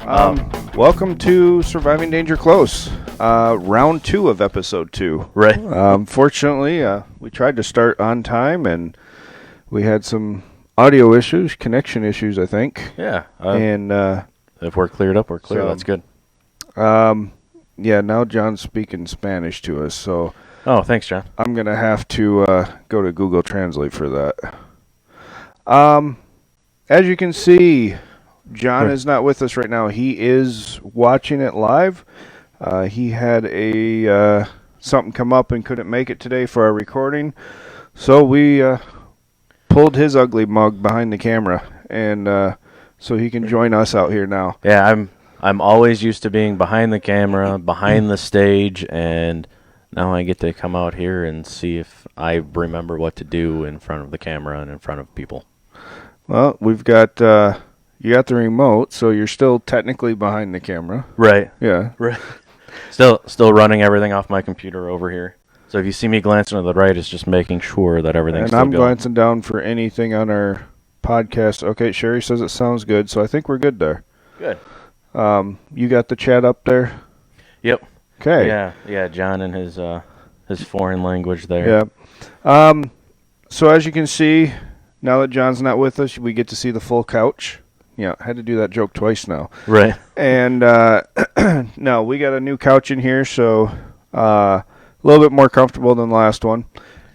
Welcome to Surviving Danger Close, round 2 of episode 2. Right. Fortunately, we tried to start on time, and we had some audio issues, connection issues, I think. Yeah. And if we're cleared up, we're clear. so, That's good. yeah, now John's speaking Spanish to us, so Oh, thanks, John. I'm going to have to go to Google Translate for that. As you can see, John is not with us right now. He is watching it live. He had a something come up and couldn't make it today for our recording, so we pulled his ugly mug behind the camera, and so he can join us out here now. Yeah, I'm always used to being behind the camera, behind the stage, and now I get to come out here and see if I remember what to do in front of the camera and in front of people. Well, we've got you got the remote, so you're still technically behind the camera. Right. Yeah. Right. Still running everything off my computer over here. So if you see me glancing to the right, it's just making sure that everything's And I'm still going. glancing down for anything on our podcast. Okay, Sherry says it sounds good, so I think we're good there. Good. You got the chat up there? Yep. Okay. Yeah. John and his foreign language there. Yeah. So as you can see, now that John's not with us, we get to see the full couch. Yeah, had to do that joke twice now. Right. And no, we got a new couch in here, so a little bit more comfortable than the last one.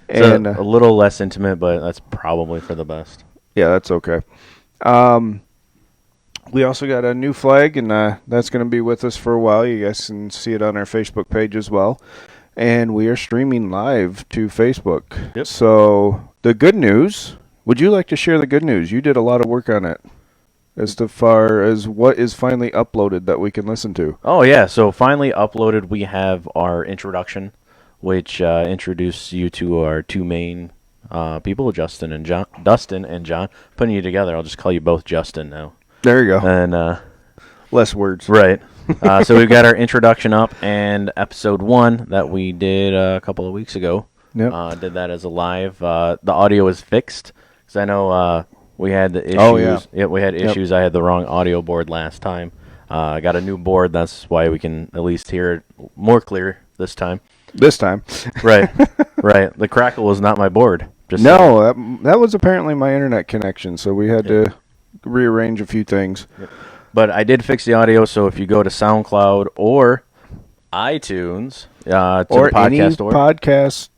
And A little less intimate, but that's probably for the best. yeah, that's okay. We also got a new flag, and that's going to be with us for a while. You guys can see it on our Facebook page as well. And we are streaming live to Facebook. Yep. So the good news, would you like to share the good news? You did a lot of work on it as far as what is finally uploaded that we can listen to. Oh, yeah. So finally uploaded, we have our introduction, which introduced you to our two main people, Dustin and John. Putting you together, I'll just call you both Justin now. There you go. And Less words. right. So we've got our introduction up, and episode 1 that we did a couple of weeks ago. Yep. Did that as a live. The audio is fixed, because I know we had the issues. Oh, yeah. We had issues. I had the wrong audio board last time. I got a new board. That's why we can at least hear it more clear this time. This time. Right. Right. The crackle was not my board. Just No, that was apparently my internet connection, so we had to rearrange a few things. But I did fix the audio, so if you go to SoundCloud or iTunes, to Or the podcast any store, podcast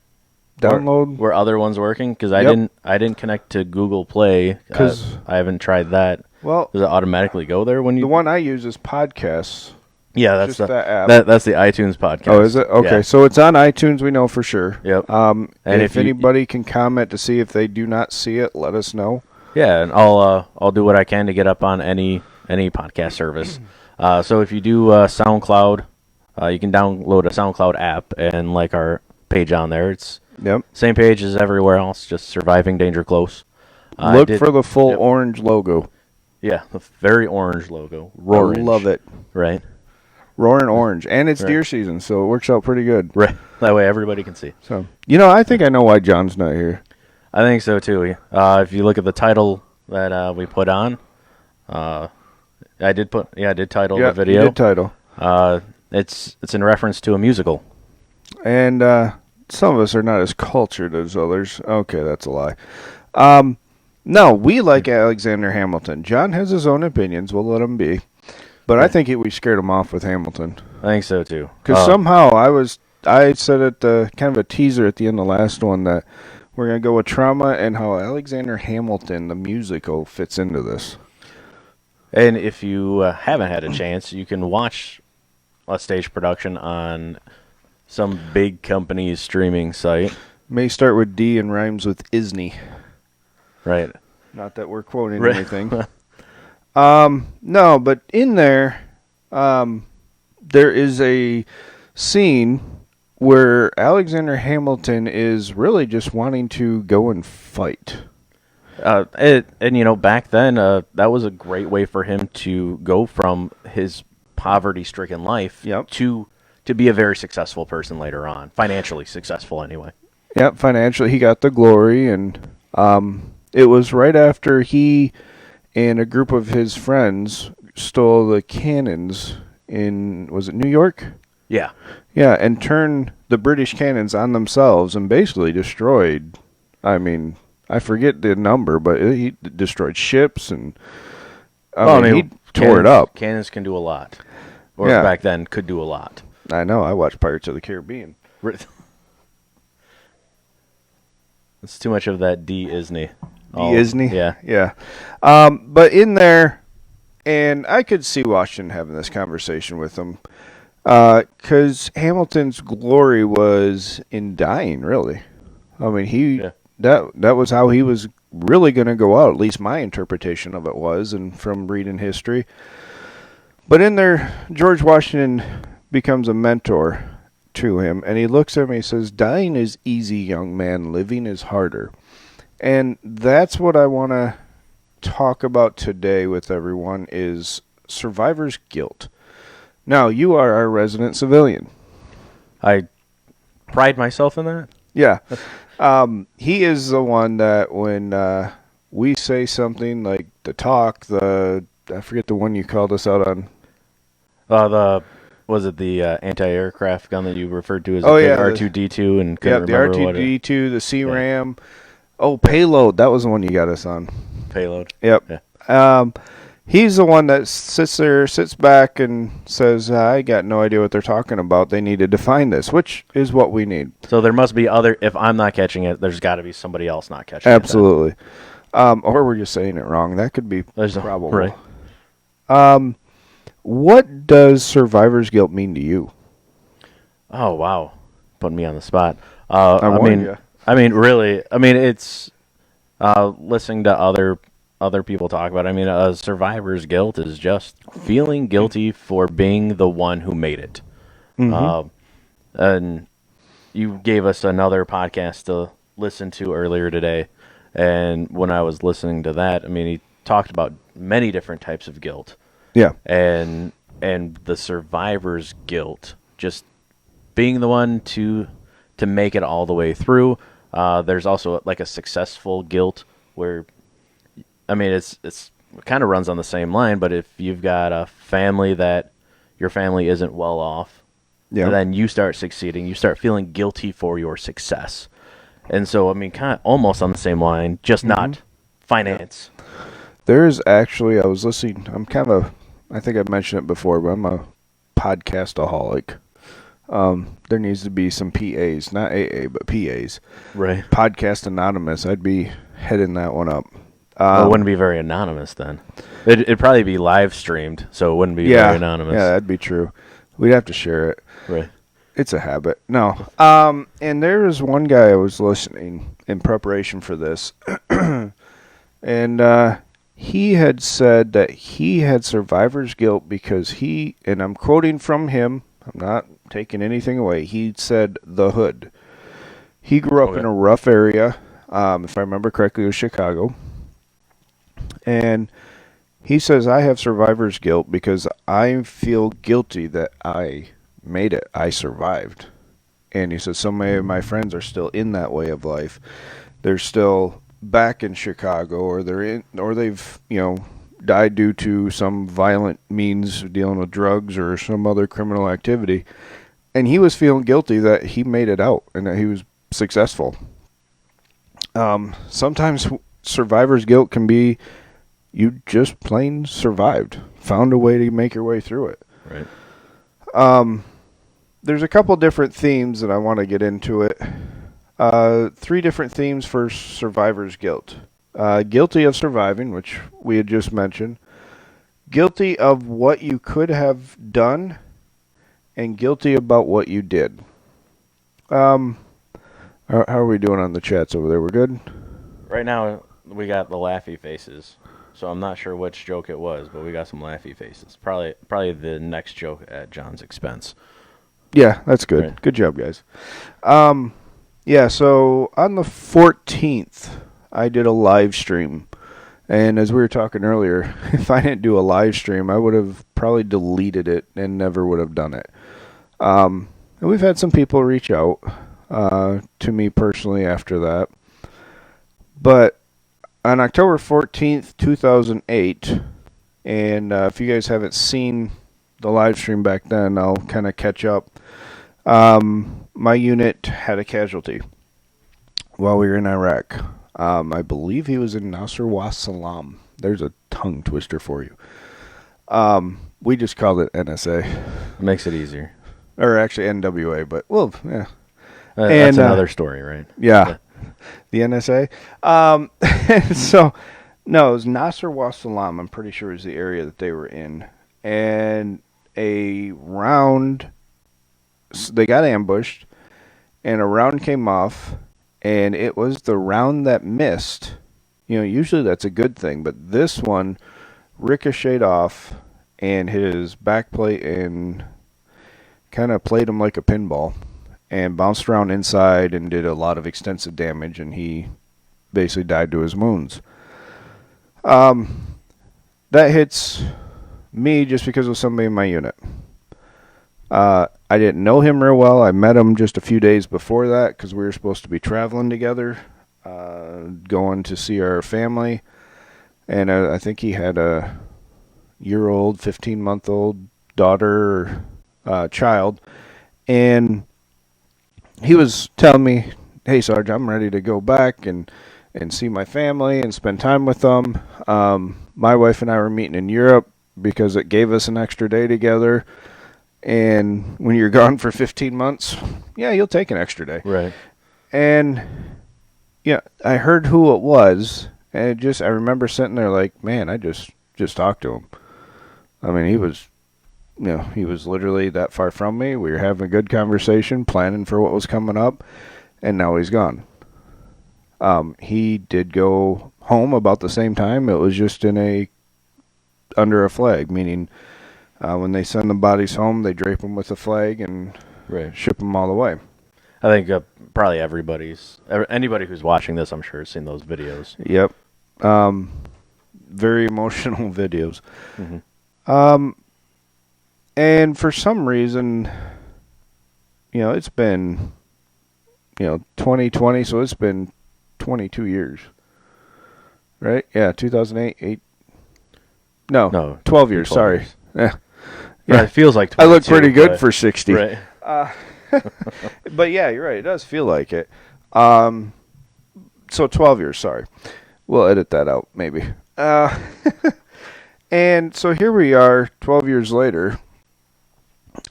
download. where other ones working, because I didn't connect to Google Play, 'Cause- I haven't tried that. Well, Does it automatically go there when you? the one I use is Podcasts. Yeah, that's just that app. That's the iTunes podcast. Oh, is it? Okay, Yeah. so it's on iTunes, we know for sure. Yep. And And if if you- anybody can comment to see if they do not see it, let us know. Yeah, and I'll do what I can to get up on any podcast service. So if you do SoundCloud, you can download a SoundCloud app and like our page on there. It's Yep. same page as everywhere else, just Surviving Danger Close. Look for the full orange logo. Yeah, the very orange logo. I Roaring. love it. Right. Roaring orange. And it's Right. deer season, so it works out pretty good. Right. That way everybody can see. So, I think I know why John's not here. I think so too. If you look at the title that we put on, I did title the video. You did title. It's in reference to a musical. And some of us are not as cultured as others. Okay, that's a lie. No, we like Alexander Hamilton. John has his own opinions. We'll let him be. But I think we scared him off with Hamilton. I think so too. Because somehow I said it kind of a teaser at the end of the last one that we're going to go with trauma and how Alexander Hamilton, the musical, fits into this. And if you haven't had a chance, you can watch a stage production on some big company's streaming site. May start with D and rhymes with Isney. Right. Not that we're quoting Right. anything. No, but in there, there is a scene where Alexander Hamilton is really just wanting to go and fight. Back then, that was a great way for him to go from his poverty-stricken life to be a very successful person later on, financially successful anyway. Yep, financially he got the glory, and it was right after he and a group of his friends stole the cannons in, was it New York? Yeah. Yeah, and turned the British cannons on themselves and basically destroyed, I mean, I forget the number, but he destroyed ships and, I mean, he tore it up. Cannons can do a lot. Or Yeah. back then could do a lot. I know, I watched Pirates of the Caribbean. It's too much of that Disney. Disney? Yeah. Yeah. But in there, and I could see Washington having this conversation with him, because Hamilton's glory was in dying, really. I mean, that was how he was really going to go out, at least my interpretation of it was, and from reading history. But in there, George Washington becomes a mentor to him, and he looks at me and says, dying is easy, young man, living is harder. And that's what I want to talk about today with everyone is survivor's guilt. Now, you are our resident civilian. I pride myself in that. Yeah. He is the one that when we say something like the talk, I forget the one you called us out on. Was it the anti-aircraft gun that you referred to as R2-D2 and couldn't the remember R2-D2, the CRAM. Oh, payload. That was the one you got us on. Payload. Yep. Yeah. He's the one that sits back and says, I got no idea what they're talking about. They need to define this, which is what we need. So there must be if I'm not catching it, there's got to be somebody else not catching it. Absolutely. Or we're just saying it wrong. That could be probable. Right. What does survivor's guilt mean to you? Oh, wow. Putting me on the spot. I warned you. I mean, really, it's listening to other people talk about it. I mean, a survivor's guilt is just feeling guilty for being the one who made it. Mm-hmm. And you gave us another podcast to listen to earlier today. And when I was listening to that, I mean, he talked about many different types of guilt. Yeah. And the survivor's guilt, just being the one to make it all the way through. There's also like a successful guilt where, I mean, it kind of runs on the same line, but if you've got a family that your family isn't well off, then you start succeeding, you start feeling guilty for your success. And so, I mean, kind of almost on the same line, just not finance. There's actually, I was listening, I think I've mentioned it before, but I'm a podcastaholic. There needs to be some PAs, not AA, but PAs. Right. Podcast Anonymous. I'd be heading that one up. It wouldn't be very anonymous then. It'd probably be live streamed, so it wouldn't be very anonymous. Yeah, that'd be true. We'd have to share it. Right. It's a habit. No. And there was one guy I was listening in preparation for this, and he had said that he had survivor's guilt because and I'm quoting from him, I'm not taking anything away, he said the hood. He grew up in a rough area, if I remember correctly, it was Chicago. And he says, I have survivor's guilt because I feel guilty that I made it. I survived. And he says, so many of my friends are still in that way of life. They're still back in Chicago, or they've, died due to some violent means of dealing with drugs or some other criminal activity. And he was feeling guilty that he made it out and that he was successful. Sometimes survivor's guilt can be you just plain survived, found a way to make your way through it. Right. There's a couple different themes that I want to get into it. 3 different themes for survivor's guilt. Guilty of surviving, which we had just mentioned. Guilty of what you could have done, and guilty about what you did. How are we doing on the chats over there? We're good? Right now, we got the laughy faces. So I'm not sure which joke it was, but we got some laughy faces. Probably the next joke at John's expense. Yeah, that's good. Right. Good job, guys. Yeah, so on the 14th, I did a live stream. And as we were talking earlier, if I didn't do a live stream, I would have probably deleted it and never would have done it. And we've had some people reach out to me personally after that. But on October 14th, 2008, And if you guys haven't seen the live stream back then, I'll kind of catch up. My unit had a casualty while we were in Iraq. I believe he was in Nasser wa Salam. There's a tongue twister for you. We just called it NSA. Makes it easier. Or actually NWA, but, well, yeah. That's another story, right? Yeah. The NSA. So, no, it was Nasser wa Salam, I'm pretty sure is the area that they were in. And a round, they got ambushed, and a round came off, and it was the round that missed. You know, usually that's a good thing, but this one ricocheted off and hit his backplate and kind of played him like a pinball and bounced around inside and did a lot of extensive damage, and he basically died to his wounds. That hits me just because of somebody in my unit. I didn't know him real well. I met him just a few days before that because we were supposed to be traveling together, going to see our family. And I think he had a year-old, 15-month-old daughter or child. And he was telling me, hey, Sarge, I'm ready to go back and see my family and spend time with them. My wife and I were meeting in Europe because it gave us an extra day together. And when you're gone for 15 months, yeah, you'll take an extra day. Right. And, yeah, I heard who it was, and I remember sitting there like, man, I just talked to him. I mean, he was literally that far from me. We were having a good conversation, planning for what was coming up, and now he's gone. He did go home about the same time. It was just under a flag, meaning when they send the bodies home, they drape them with a flag and ship them all the way. I think probably anybody who's watching this, I'm sure, has seen those videos. Yep. Very emotional videos. Mm-hmm. And for some reason, it's been, 2020, so it's been 22 years. Right? Yeah, 2008, 12 years, 12 sorry. years. Yeah. Yeah, it feels like 22, I look pretty good for 60. Right. But yeah, you're right. It does feel like it. So 12 years, sorry. We'll edit that out, maybe. And so here we are 12 years later.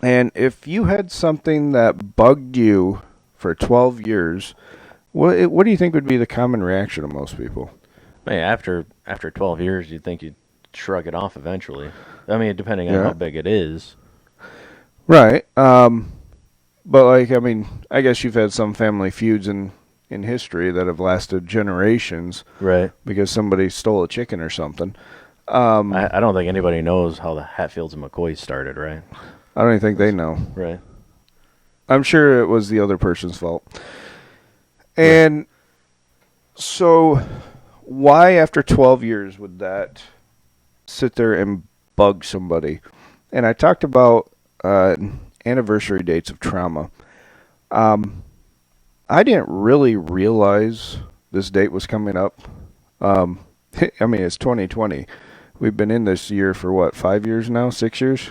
And if you had something that bugged you for 12 years, what do you think would be the common reaction of most people? Hey, after 12 years, you'd think you'd shrug it off eventually. I mean, depending on how big it is. Right. But, I guess you've had some family feuds in history that have lasted generations. Right. Because somebody stole a chicken or something. I don't think anybody knows how the Hatfields and McCoys started, right? I don't even think they know. Right. I'm sure it was the other person's fault. And so why after 12 years would that sit there and bug somebody? And I talked about anniversary dates of trauma. I didn't really realize this date was coming up. It's 2020. We've been in this year for 5 years now? 6 years?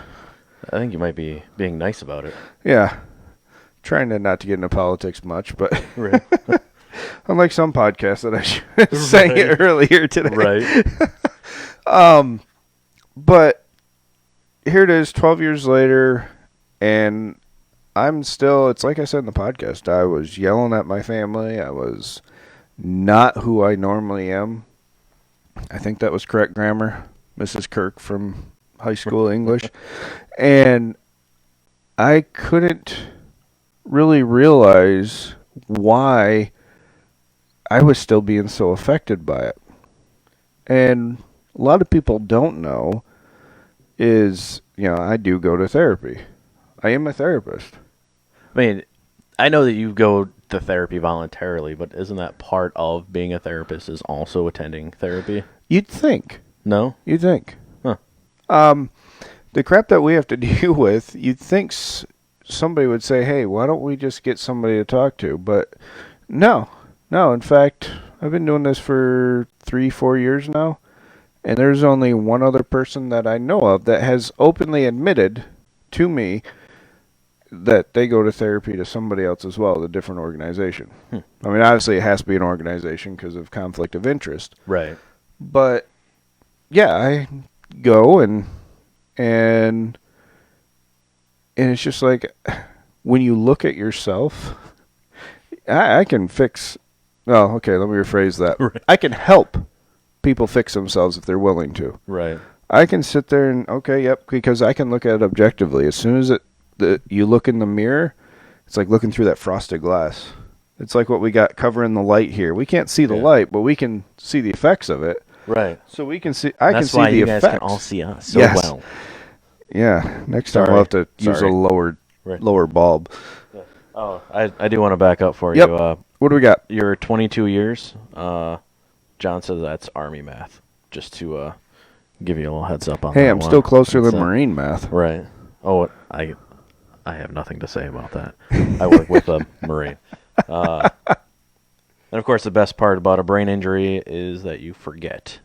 I think you might be being nice about it. Yeah. Trying not to get into politics much, but right. Unlike some podcasts that I sang it earlier today. Right. But here it is 12 years later, and I'm still, it's like I said in the podcast, I was yelling at my family. I was not who I normally am. I think that was correct grammar, Mrs. Kirk from high school English. And I couldn't really realize why I was still being so affected by it. And a lot of people don't know is, I do go to therapy. I am a therapist. I mean, I know that you go to therapy voluntarily, but isn't that part of being a therapist is also attending therapy? You'd think. No? You'd think. Huh. The crap that we have to deal with, you'd think somebody would say, hey, why don't we just get somebody to talk to? But no. In fact, I've been doing this for 3-4 years now, And there's only one other person that I know of that has openly admitted to me that they go to therapy to somebody else as well, a different organization. I mean, obviously it has to be an organization because of conflict of interest. Right. But yeah, I go and it's just like when you look at yourself, I can fix. Well, okay, let me rephrase that. Right. I can help people fix themselves if they're willing to. Right. I can sit there and because I can look at it objectively. As soon as you look in the mirror, it's like looking through that frosted glass. It's like what we got covering the light here. We can't see the light, but we can see the effects of it. Right. So we can see. I can see That's why the you effects. guys can all see us so Yes. well. Yeah. Next time Sorry. we'll have to use a Sorry. lower bulb. Oh, I do want to back up for Yep. you. What do we got? Your 22 years. John says that's Army math. Just to give you a little heads up on that. Hey, I'm still closer It's, than Marine math. Right. Oh, I have nothing to say about that. I work with a Marine. And of course, the best part about a brain injury is that you forget.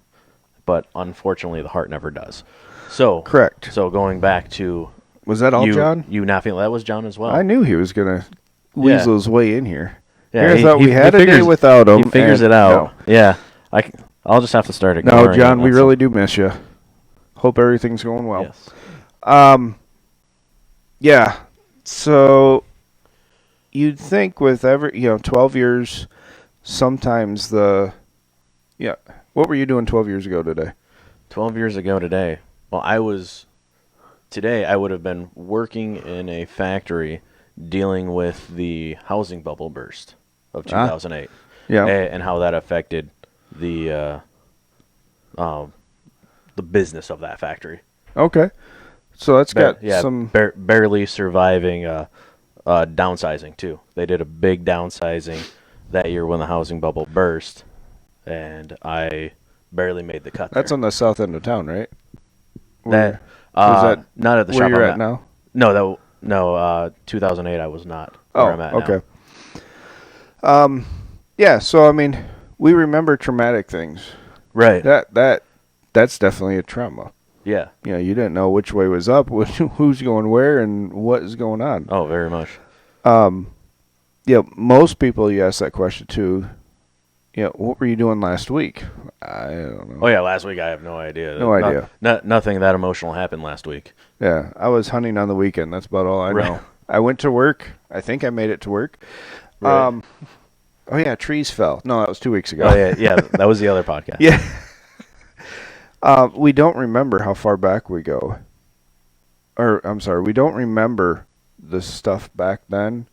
But unfortunately, the heart never does. So Correct. So going back to Was that all, you, John? you not feeling that was John as well. I knew he was gonna weasel his way in here. Yeah, I thought we had a day without him. He figures and it out. Yeah, I'll just have to start No, ignoring John, it, we that's really do miss you. Hope everything's going well. Yes. Yeah. So you'd think with 12 years, sometimes what were you doing 12 years ago today? 12 years ago today. Well, today I would have been working in a factory dealing with the housing bubble burst of 2008. Yeah. And how that affected the business of that factory. Okay. So that's got some... barely surviving downsizing, too. They did a big downsizing that year when the housing bubble burst, and I barely made the cut That's there. on the south end of town, right? That, that not at the where shop you're I'm at now? No, 2008 I was not where I'm at okay. now. Yeah, so, I mean, we remember traumatic things. Right. That's definitely a trauma. Yeah. You didn't know which way was up, who's going where, and what is going on. Oh, very much. Yeah, most people you ask that question to, what were you doing last week? I don't know. Oh, yeah, last week I have no idea. No idea. Nothing that emotional happened last week. Yeah, I was hunting on the weekend. That's about all I know. I went to work. I think I made it to work. Right. Oh, yeah, trees fell. No, that was 2 weeks ago. Oh, yeah, that was the other podcast. Yeah. We don't remember how far back we go. Or, I'm sorry, we don't remember the stuff back then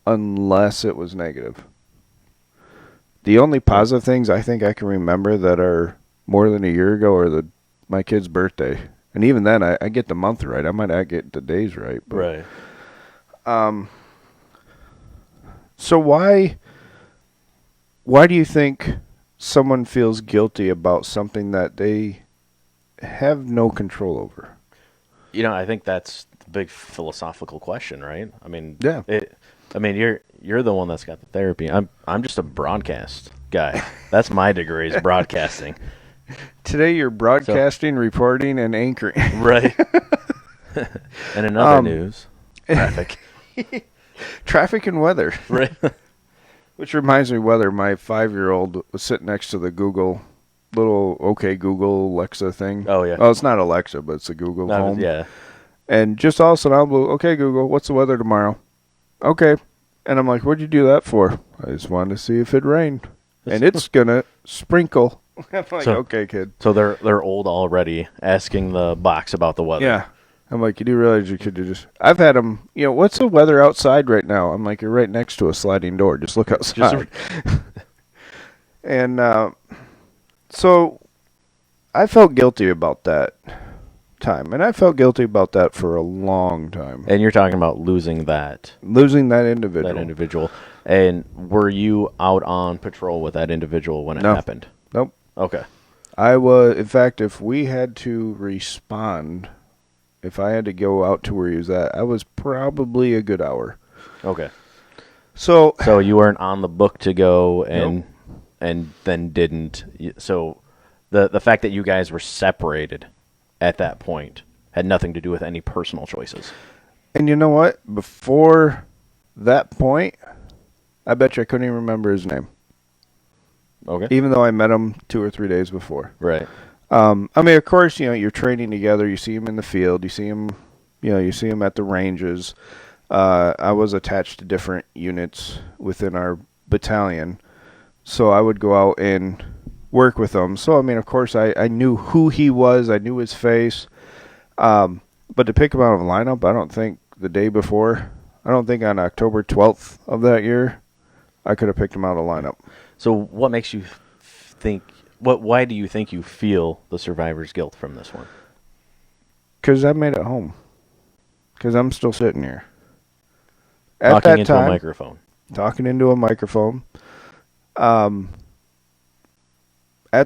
unless it was negative. The only positive things I think I can remember that are more than a year ago are my kid's birthday. And even then, I get the month right. I might not get the days right. But, Right. So why do you think someone feels guilty about something that they have no control over? I think that's the big philosophical question, right? I mean, Yeah. You're the one that's got the therapy. I'm just a broadcast guy. That's my degree is broadcasting. Today you're broadcasting, reporting, and anchoring. Right. And in other news, traffic. Traffic and weather. Right. Which reminds me, weather. My 5-year-old was sitting next to the little OK Google Alexa thing. Oh, yeah. Oh, it's not Alexa, but it's a Google Home. Yeah. And just all of a sudden, I'll go, OK Google, what's the weather tomorrow? Okay. And I'm like, what'd you do that for? I just wanted to see if it rained. And it's going to sprinkle. I'm like, okay, kid. So they're old already, asking the box about the weather. Yeah. I'm like, you do realize you could just... I've had them, what's the weather outside right now? I'm like, you're right next to a sliding door. Just look outside. And so I felt guilty about that time. And I felt guilty about that for a long time. And you're talking about losing that individual. And were you out on patrol with that individual when it happened? Nope. Okay. I was, in fact, if we had to respond, if I had to go out to where he was at, I was probably a good hour. Okay. So you weren't on the book to go and Nope. and then didn't. So The fact that you guys were separated at that point had nothing to do with any personal choices. And you know what? Before that point, I bet you I couldn't even remember his name. Okay. Even though I met him 2 or 3 days before. Right. I mean, of course, you're training together. You see him in the field. You see him, you see him at the ranges. I was attached to different units within our battalion, so I would go out and work with him. So, I mean, of course, I knew who he was. I knew his face. But to pick him out of a lineup, I don't think the day before, I don't think on October 12th of that year, I could have picked him out of a lineup. So what makes you think, why do you think you feel the survivor's guilt from this one? Because I made it home. Because I'm still sitting here. Talking into a microphone. Talking into a microphone. At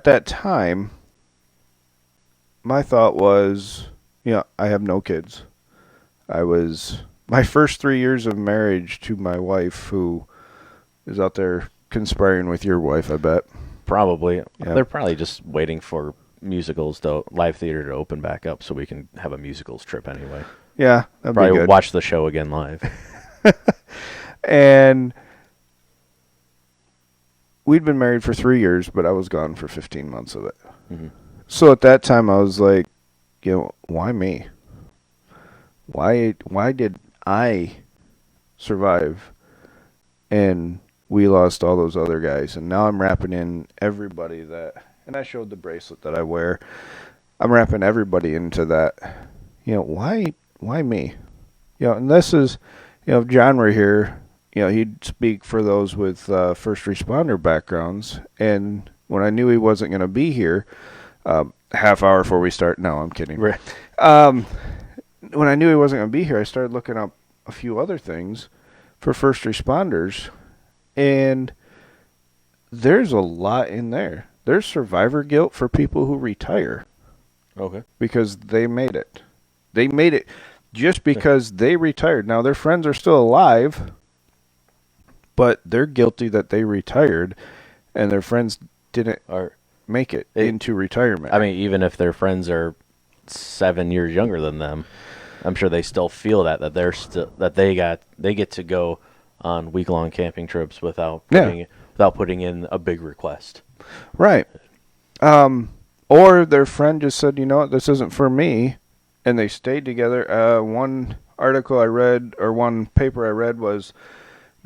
that time, my thought was, I have no kids. My first 3 years of marriage to my wife, who is out there conspiring with your wife, I bet. Probably. Yeah. They're probably just waiting for live theater to open back up so we can have a musicals trip anyway. Yeah, that'd probably be good. Watch the show again live. And we'd been married for 3 years, but I was gone for 15 months of it. Mm-hmm. So at that time, I was like, why me? Why did I survive and we lost all those other guys? And now I'm wrapping in everybody and I showed the bracelet that I wear. I'm wrapping everybody into that. Why me? And this is, if John were here, he'd speak for those with first responder backgrounds. And when I knew he wasn't going to be here, half hour before we start. No, I'm kidding. Right. When I knew he wasn't going to be here, I started looking up a few other things for first responders, and there's a lot in there. There's survivor guilt for people who retire. Okay. Because they made it. They made it just because they retired. Now, their friends are still alive, but they're guilty that they retired, and their friends didn't make it into retirement. I mean, even if their friends are 7 years younger than them, I'm sure they still feel that they're still they get to go on week-long camping trips without putting in a big request. Right. Or their friend just said, this isn't for me, and they stayed together. One article I read, or one paper I read, was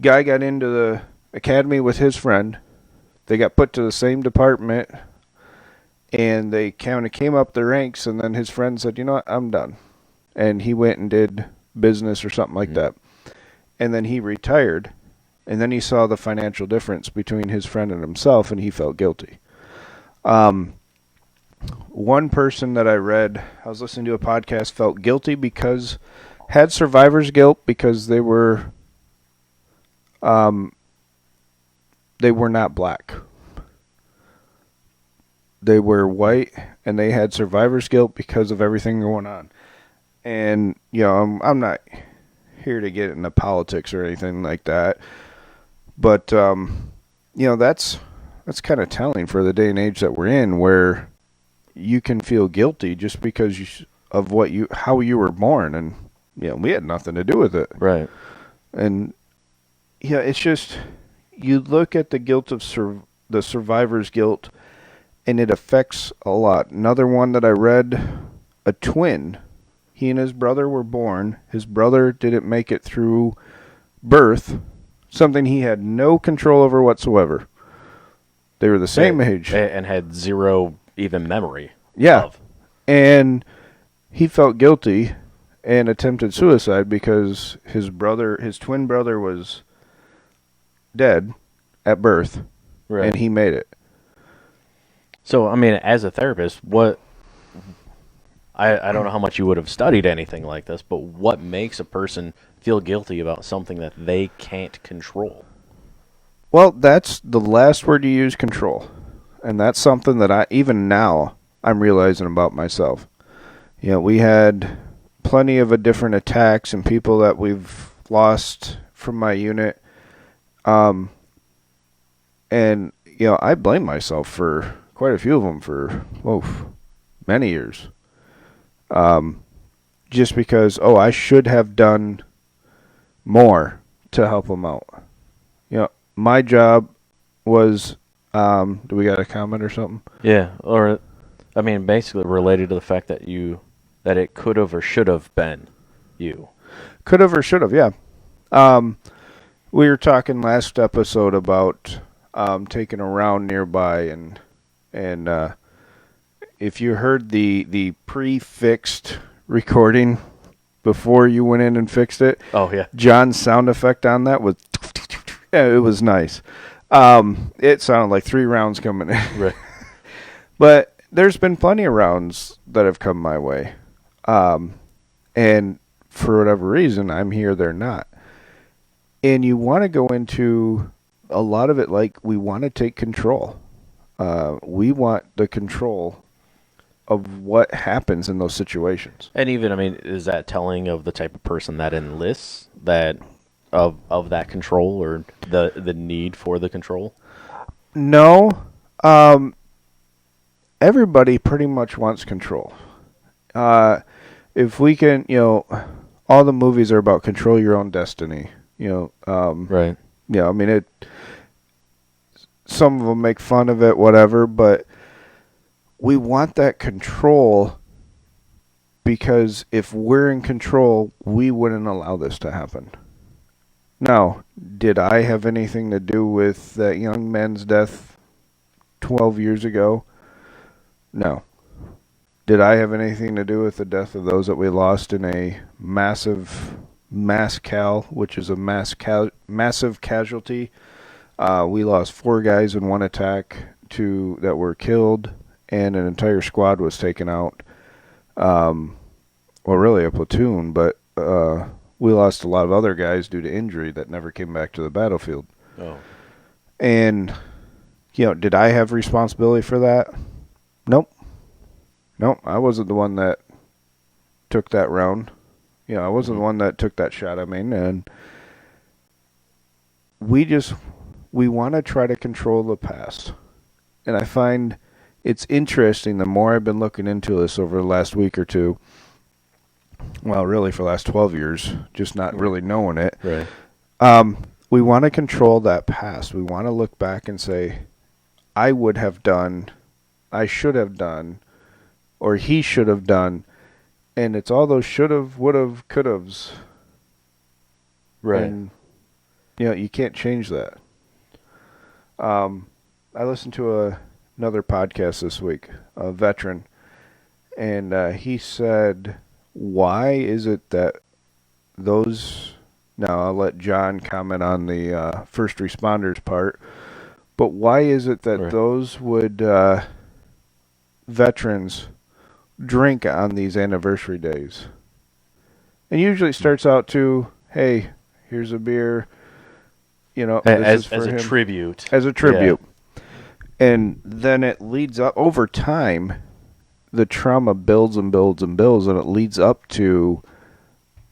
guy got into the academy with his friend. They got put to the same department, and they kind of came up the ranks, and then his friend said, I'm done. And he went and did business or something like that. And then he retired, and then he saw the financial difference between his friend and himself, and he felt guilty. One person that I read, I was listening to a podcast, felt guilty had survivor's guilt because they were not black. They were white, and they had survivor's guilt because of everything going on. And, I'm not here to get into politics or anything like that. But, that's kind of telling for the day and age that we're in, where you can feel guilty just because of how you were born. And, we had nothing to do with it. Right. And, it's just, you look at the guilt of the survivor's guilt, and it affects a lot. Another one that I read, a twin. He and his brother were born. His brother didn't make it through birth, something he had no control over whatsoever. They were the same age. And had zero even memory. Yeah. And he felt guilty and attempted suicide because his twin brother was dead at birth, right. And he made it. So, I mean, as a therapist, I don't know how much you would have studied anything like this, but what makes a person feel guilty about something that they can't control? Well, that's the last word you use, control. And that's something that even now, I'm realizing about myself. We had plenty of different attacks and people that we've lost from my unit. And, I blame myself for quite a few of them for many years. Just because, I should have done more to help them out. My job was, do we got a comment or something? Yeah, or, I mean, basically related to the fact that it could have or should have been you. Could have or should have, yeah. We were talking last episode about taking a round nearby, and if you heard the pre-fixed recording before you went in and fixed it, Oh yeah, John's sound effect on that was, it was nice. It sounded like 3 rounds coming in. right. But there's been plenty of rounds that have come my way, and for whatever reason, I'm here, they're not. And you want to go into a lot of it like we want to take control. We want the control of what happens in those situations. And even, I mean, is that telling of the type of person that enlists that of that control or the need for the control? No, everybody pretty much wants control. If we can, all the movies are about control your own destiny. Right. Yeah, I mean some of them make fun of it, whatever, but we want that control because if we're in control, we wouldn't allow this to happen. Now, did I have anything to do with that young man's death 12 years ago? No. Did I have anything to do with the death of those that we lost in a massive mass cal, which is a massive casualty? We lost 4 guys in one attack that were killed, and an entire squad was taken out. Well, really a platoon, but we lost a lot of other guys due to injury that never came back to the battlefield. Oh. And, did I have responsibility for that? Nope. I wasn't the one that took that round. I wasn't the one that took that shot. I mean, and we want to try to control the past. And I find it's interesting, the more I've been looking into this over the last week or two, well, really for the last 12 years, just not really knowing it. Right. We want to control that past. We want to look back and say, I would have done, I should have done, or he should have done. And it's all those should have, would have, could have's. Right. And, you can't change that. I listened to another podcast this week, a veteran, and he said, why is it that those, now I'll let John comment on the first responders part, but why is it that those veterans drink on these anniversary days? And usually it starts out to, hey, here's a beer, as a tribute. As a tribute. Yeah. And then it leads up, over time, the trauma builds and builds and builds, and it leads up to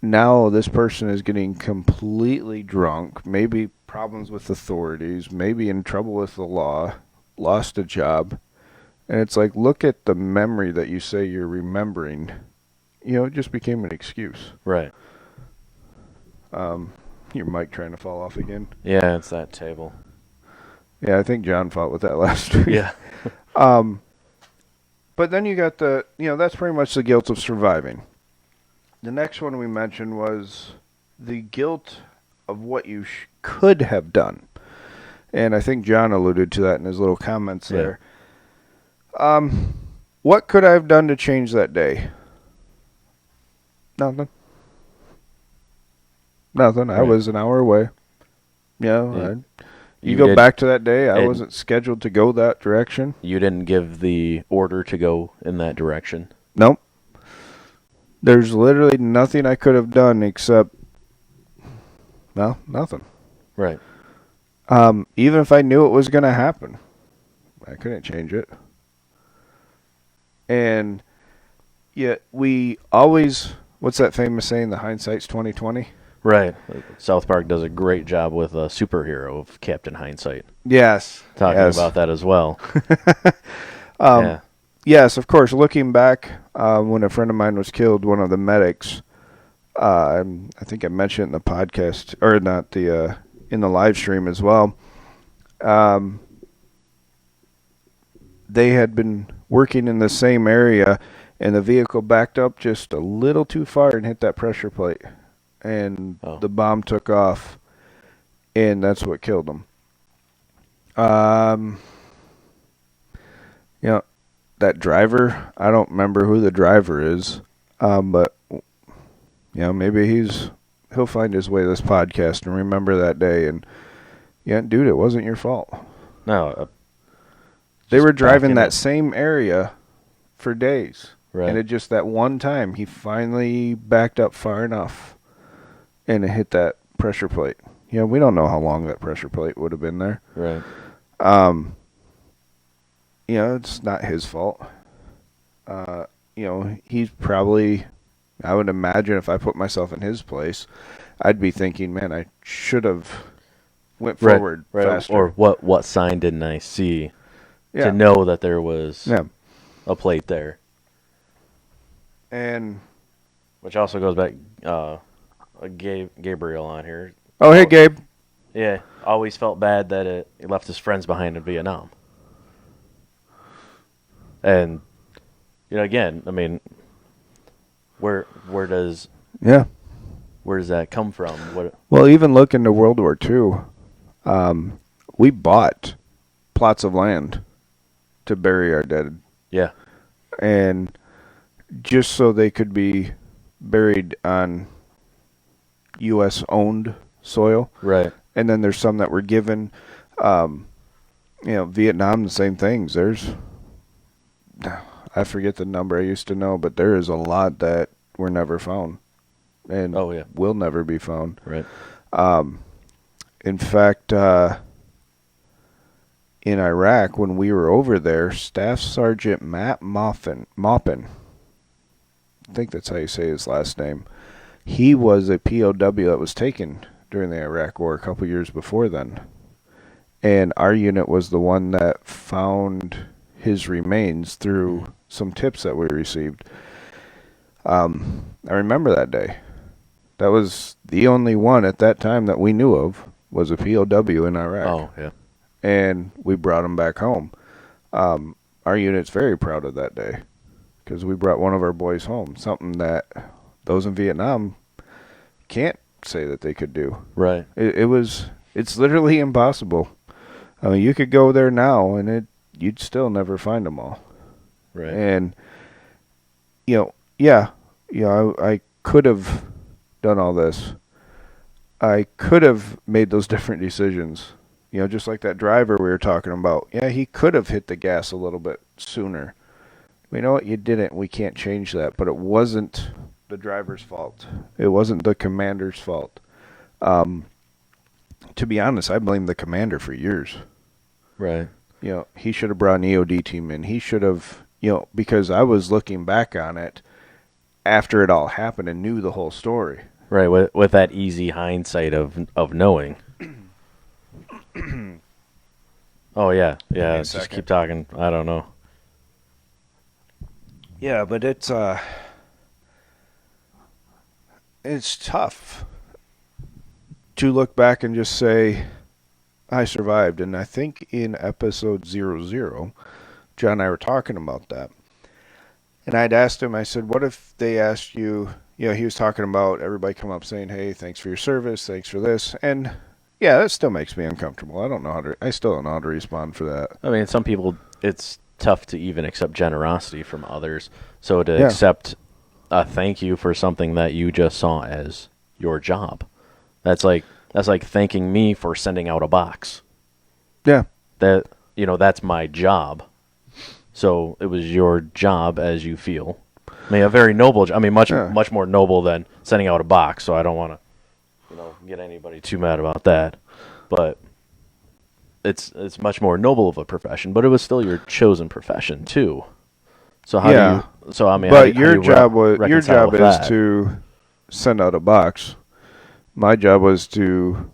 now this person is getting completely drunk, maybe problems with authorities, maybe in trouble with the law, lost a job. And it's like, look at the memory that you say you're remembering. It just became an excuse. Right. Your mic trying to fall off again? Yeah, it's that table. Yeah, I think John fought with that last week. Yeah. But then you got that's pretty much the guilt of surviving. The next one we mentioned was the guilt of what you could have done. And I think John alluded to that in his little comments there. What could I have done to change that day? Nothing. Right. I was an hour away. Yeah. You go back to that day. I wasn't scheduled to go that direction. You didn't give the order to go in that direction. Nope. There's literally nothing I could have done except, nothing. Right. Even if I knew it was going to happen, I couldn't change it. And yet we always, what's that famous saying, the hindsight's 20/20? Right. South Park does a great job with a superhero of Captain Hindsight. Yes. Talking about that as well. Yeah. Yes, of course. Looking back, when a friend of mine was killed, one of the medics, I think I mentioned it in the podcast, or not the in the live stream as well. Um, they had been working in the same area, and the vehicle backed up just a little too far and hit that pressure plate, and Oh. the bomb took off, and that's what killed them. Um, you know, that driver, I don't remember who the driver is, but maybe he'll find his way to this podcast and remember that day. And yeah, dude, it wasn't your fault. No. They were driving that up. same area for days, Right. and it just that one time he finally backed up far enough, and it hit that pressure plate. We don't know how long that pressure plate would have been there. Right. It's not his fault. He's probably, I would imagine if I put myself in his place, I'd be thinking, man, I should have went forward faster. Or what sign didn't I see Yeah. to know that there was Yeah. a plate there? And Which also goes back, Gabriel on here. oh, hey, Gabe. Yeah, always felt bad that he left his friends behind in Vietnam. And, again, I mean, where does Yeah. that come from? Well, even look into World War II. We bought plots of land to bury our dead, Yeah, and just so they could be buried on U.S.-owned soil. right. And then there's some that were given, Vietnam, the same things. I forget the number I used to know, but there is a lot that were never found, and will never be found. Right. In fact, in Iraq, when we were over there, Staff Sergeant Matt Maupin, I think that's how you say his last name, he was a POW that was taken during the Iraq War a couple years before then. And our unit was the one that found his remains through some tips that we received. I remember that day. That was the only one at that time that we knew of was a POW in Iraq. Oh, yeah. And we brought him back home. Our unit's very proud of that day because we brought one of our boys home, something that those in Vietnam can't say that they could do. Right. It's literally impossible. I mean, you could go there now and you'd still never find them all. Right. And, I could have done all this. I could have made those different decisions. Just like that driver we were talking about. Yeah, he could have hit the gas a little bit sooner. You know what? You didn't. We can't change that. But it wasn't the driver's fault. It wasn't the commander's fault. To be honest, I blame the commander for years. Right. He should have brought an EOD team in. He should have, because I was looking back on it after it all happened and knew the whole story. Right, with that easy hindsight of knowing. Oh, yeah. Yeah, just keep talking. I don't know. Yeah, but it's tough to look back and just say, I survived. And I think in episode 00, John and I were talking about that. And I'd asked him, I said, what if they asked you, he was talking about everybody come up saying, hey, thanks for your service, thanks for this. And yeah, that still makes me uncomfortable. I still don't know how to respond for that. I mean, some people, it's tough to even accept generosity from others. So to accept a thank you for something that you just saw as your job, that's like thanking me for sending out a box. Yeah. That's my job. So it was your job as you feel. I mean, a very noble job. I mean, much more noble than sending out a box. So I don't want to, get anybody too mad about that. But it's much more noble of a profession. But it was still your chosen profession too. So how do you? So I mean, but your job is to send out a box. My job was to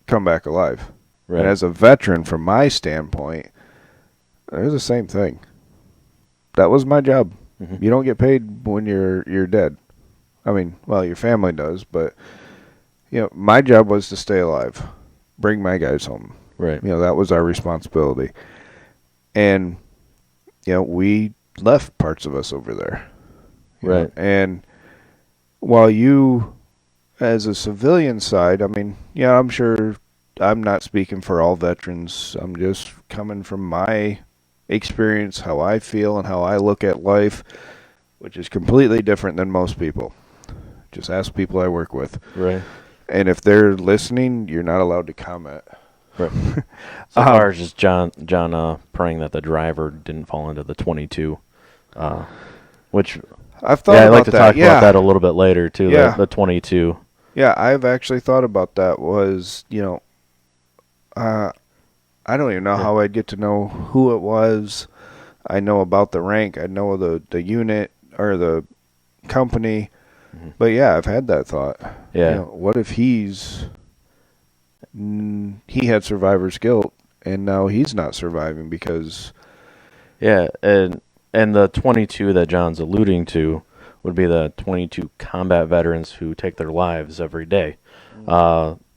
come back alive. Right. And as a veteran, from my standpoint, it's the same thing. that was my job. Mhm. You don't get paid when you're dead. I mean, well, your family does, but my job was to stay alive, bring my guys home. Right. That was our responsibility. And we left parts of us over there. Right. And while you, as a civilian side, I mean, I'm sure I'm not speaking for all veterans. I'm just coming from my experience, how I feel and how I look at life, which is completely different than most people. Just ask people I work with. Right. And if they're listening, you're not allowed to comment. Right. So far as just John praying that the driver didn't fall into the 22, which I've thought I'd about like to that. talk about that a little bit later too. Yeah. The 22. Yeah, I've actually thought about that. Was I don't even know how I'd get to know who it was. I know about the rank. I know the unit or the company. Mm-hmm. But yeah, I've had that thought. Yeah. What if he had survivor's guilt and now he's not surviving because... Yeah, and the 22 that John's alluding to would be the 22 combat veterans who take their lives every day.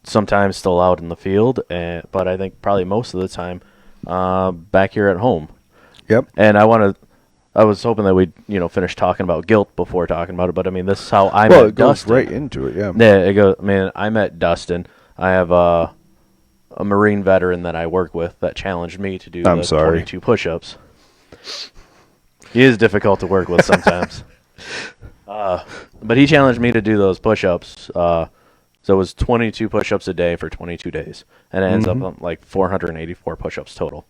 Sometimes still out in the field, but I think probably most of the time back here at home. Yep. And I was hoping that we'd finish talking about guilt before talking about it, but I mean this is how I Well, met it goes Dustin. right into it, yeah. Yeah, it goes. I mean, I met Dustin. I have a Marine veteran that I work with that challenged me to do I'm the sorry. 22 push-ups. He is difficult to work with sometimes. But he challenged me to do those push-ups. So it was 22 push-ups a day for 22 days. And it ends up on like 484 push-ups total.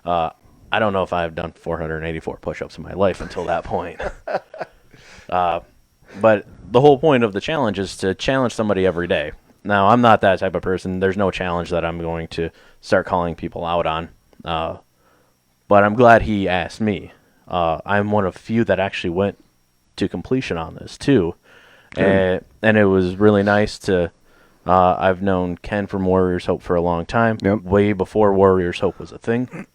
I don't know if I've done 484 push-ups in my life until that point. But the whole point of the challenge is to challenge somebody every day. Now, I'm not that type of person. There's no challenge that I'm going to start calling people out on. But I'm glad he asked me. I'm one of few that actually went to completion on this, too. And it was really nice to... I've known Ken from Warriors Hope for a long time, way before Warriors Hope was a thing.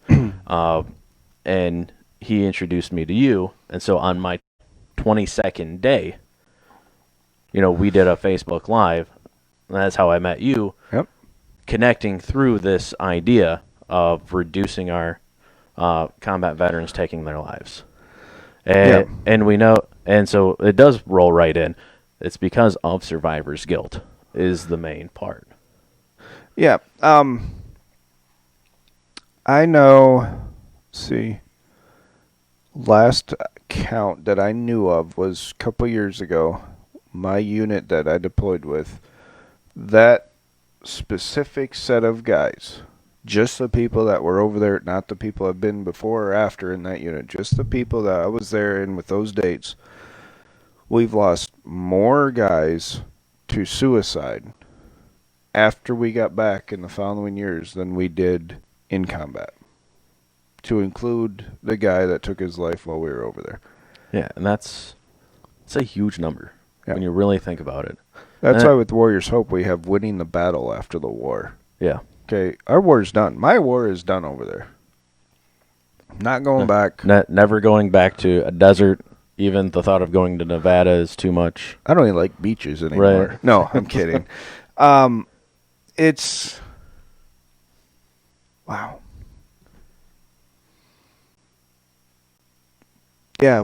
And he introduced me to you. And so on my 22nd day, we did a Facebook Live. And that's how I met you. Yep. Connecting through this idea of reducing our combat veterans taking their lives. And we know, and so it does roll right in. It's because of survivor's guilt is the main part. Yeah. I know, last count that I knew of was a couple years ago. My unit that I deployed with, that specific set of guys, just the people that were over there, not the people I've been before or after in that unit, just the people that I was there in with those dates, we've lost more guys to suicide after we got back in the following years than we did in combat, to include the guy that took his life while we were over there. Yeah, and that's a huge number when you really think about it. That's why with Warriors Hope we have winning the battle after the war. Yeah. Okay, our war is done. My war is done over there. Not going back. Never going back to a desert. Even the thought of going to Nevada is too much. I don't even like beaches anymore. Right. No, I'm kidding. It's... Wow. Yeah,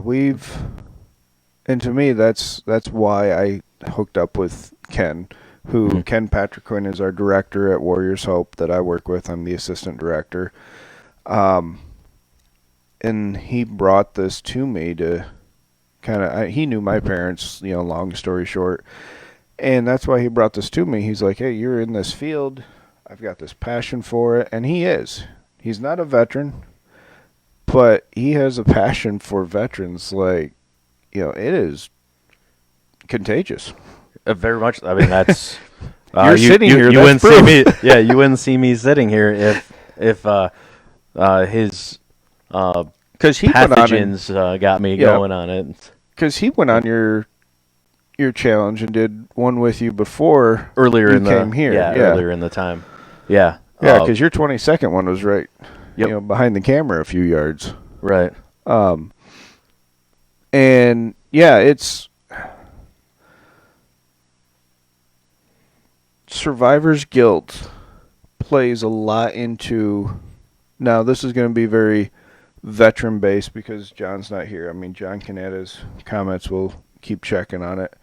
and to me, that's why I hooked up with Ken, who Ken Patriquin is our director at Warriors Hope that I work with. I'm the assistant director. And he brought this to me to kind of, he knew my parents, long story short. And that's why he brought this to me. He's like, hey, you're in this field. I've got this passion for it. And he is. He's not a veteran, but he has a passion for veterans. Like, it is contagious. Very much. I mean, that's... You're sitting here. You that's wouldn't see proof. me. Yeah, you wouldn't see me sitting here if his pathogens got me going on it. Because he went on your challenge and did one with you before Earlier you in came here. Earlier in the time. Yeah. Yeah, because your 22nd one was right Yep. behind the camera a few yards. Right. And yeah, it's survivor's guilt plays a lot into. Now, this is going to be very veteran based because John's not here. I mean, John can add his comments. We'll keep checking on it.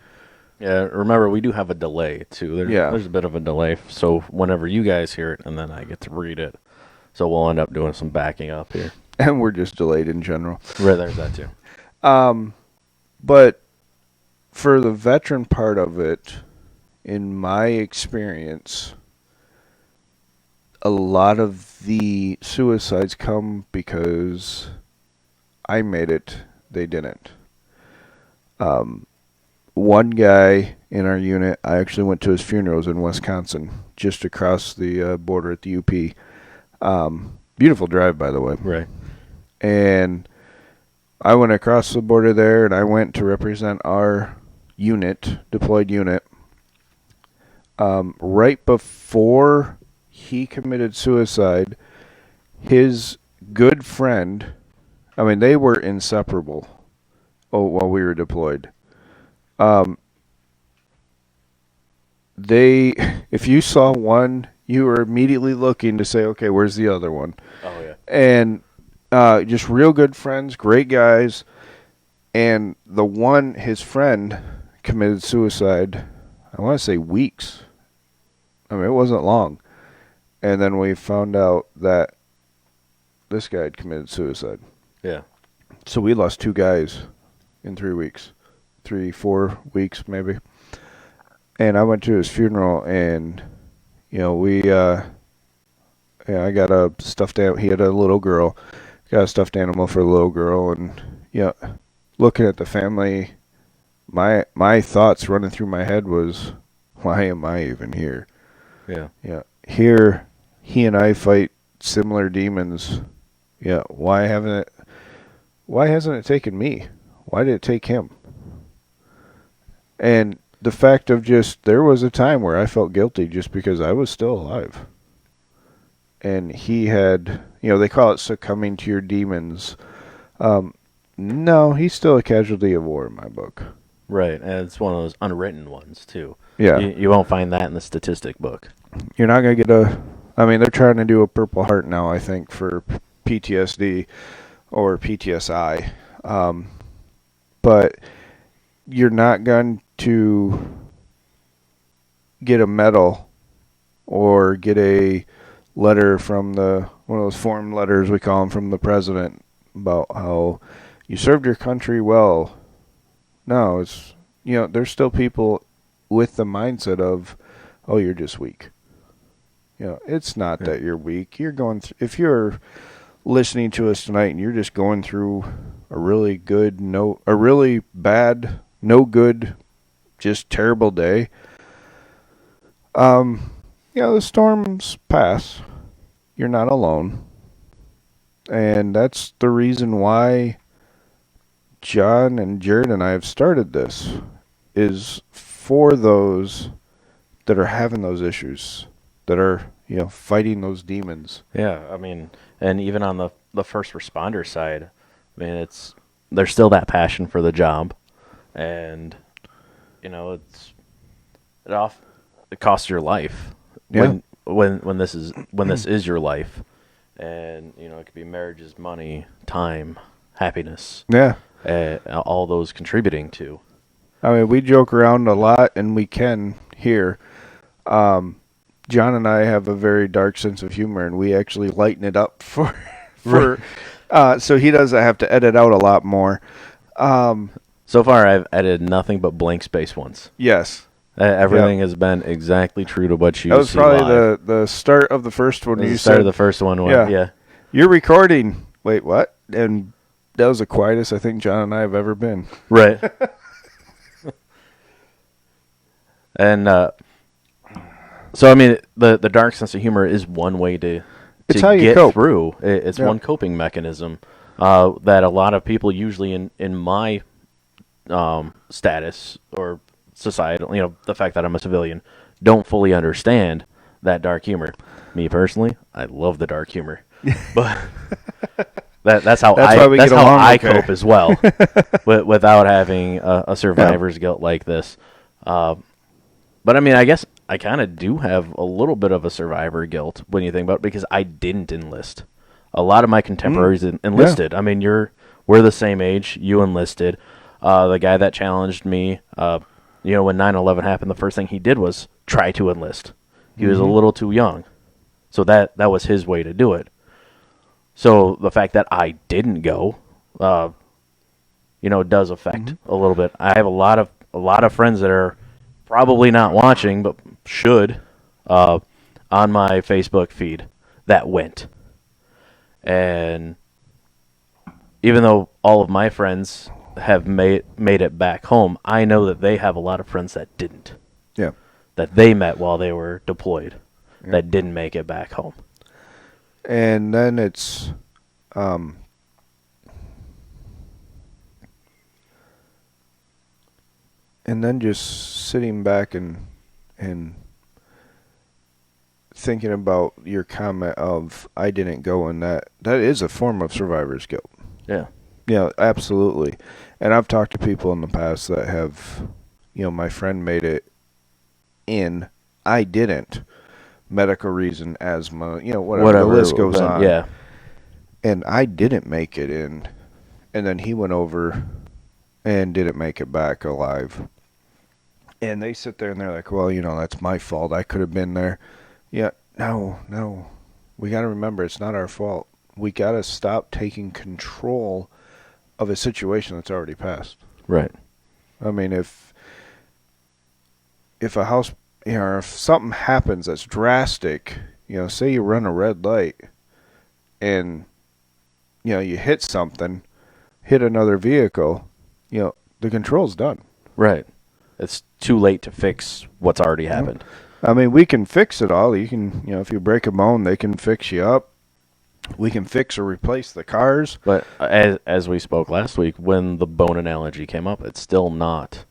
Yeah, remember, we do have a delay, too. There's a bit of a delay, so whenever you guys hear it, and then I get to read it. So we'll end up doing some backing up here. And we're just delayed in general. Right, there's that, too. But for the veteran part of it, in my experience, a lot of the suicides come because I made it, they didn't. One guy in our unit, I actually went to his funerals in Wisconsin, just across the border at the UP. Beautiful drive, by the way. Right. And I went across the border there, and I went to represent our unit, deployed unit. Right before he committed suicide, his good friend, I mean, they were inseparable while we were deployed. If you saw one, you were immediately looking to say, okay, where's the other one? Oh, yeah. And just real good friends, great guys. And his friend committed suicide, I want to say weeks. I mean, it wasn't long. And then we found out that this guy had committed suicide. Yeah. So we lost 2 guys in 3 weeks. 4 weeks maybe. And I went to his funeral, and, you know, I got a stuffed animal. He had a little girl. Got a stuffed animal for the little girl, and, you know, looking at the family, my thoughts running through my head was, why am I even here? Yeah. Yeah. Here, he and I fight similar demons. Yeah. Why hasn't it taken me? Why did it take him? And the fact of there was a time where I felt guilty just because I was still alive. And he had, they call it succumbing to your demons. No, he's still a casualty of war in my book. Right, and it's one of those unwritten ones, too. Yeah. You won't find that in the statistic book. You're not going to get they're trying to do a Purple Heart now, I think, for PTSD or PTSI. But you're not going to get a medal or get a letter from one of those form letters we call them from the president about how you served your country well. No, it's, there's still people with the mindset of, oh, you're just weak. It's not that you're weak. You're going if you're listening to us tonight and you're just going through a really bad, no good, just terrible day, the storms pass. You're not alone. And that's the reason why John and Jared and I have started this, is for those that are having those issues, that are, fighting those demons. Yeah, I mean, and even on the first responder side, I mean, there's still that passion for the job, and it costs your life when this is your life, and it could be marriages, money, time, happiness. Yeah. All those contributing to. I mean, we joke around a lot, and we can here. John and I have a very dark sense of humor, and we actually lighten it up for so he doesn't have to edit out a lot more. So far, I've edited nothing but blank space once. Yes. Everything has been exactly true to what you see. That was probably the start of the first one. The start of the first one. Yeah. You're recording. Wait, what? And that was the quietest I think John and I have ever been. Right. And so, I mean, the dark sense of humor is one way to get cope. through. It's one coping mechanism that a lot of people usually in my status or societal, the fact that I'm a civilian, don't fully understand that dark humor. Me personally, I love the dark humor. That's how That's why we that's get how along I okay. cope as well, without having a survivor's guilt like this. But I mean, I guess I kind of do have a little bit of a survivor guilt when you think about it because I didn't enlist. A lot of my contemporaries enlisted. I mean, we're the same age. You enlisted. The guy that challenged me, when 9/11 happened, the first thing he did was try to enlist. He was a little too young, so that was his way to do it. So the fact that I didn't go, does affect a little bit. I have a lot of friends that are probably not watching, but should, on my Facebook feed that went. And even though all of my friends have made it back home, I know that they have a lot of friends that didn't. Yeah. That they met while they were deployed, that didn't make it back home. And then it's and then just sitting back and thinking about your comment of I didn't go, and that is a form of survivor's guilt. Yeah. Yeah, absolutely. And I've talked to people in the past that have, my friend made it in, I didn't. Medical reason, asthma, whatever. The list goes on. Yeah. And I didn't make it in. And then he went over and didn't make it back alive. And they sit there and they're like, well, that's my fault. I could have been there. Yeah, no. We got to remember it's not our fault. We got to stop taking control of a situation that's already passed. Right. I mean, if a house, or if something happens that's drastic, say you run a red light and, you hit something, hit another vehicle, the control's done. Right. It's too late to fix what's already happened. I mean, we can fix it all. You can, if you break a bone, they can fix you up. We can fix or replace the cars. But as we spoke last week, when the bone analogy came up, it's still not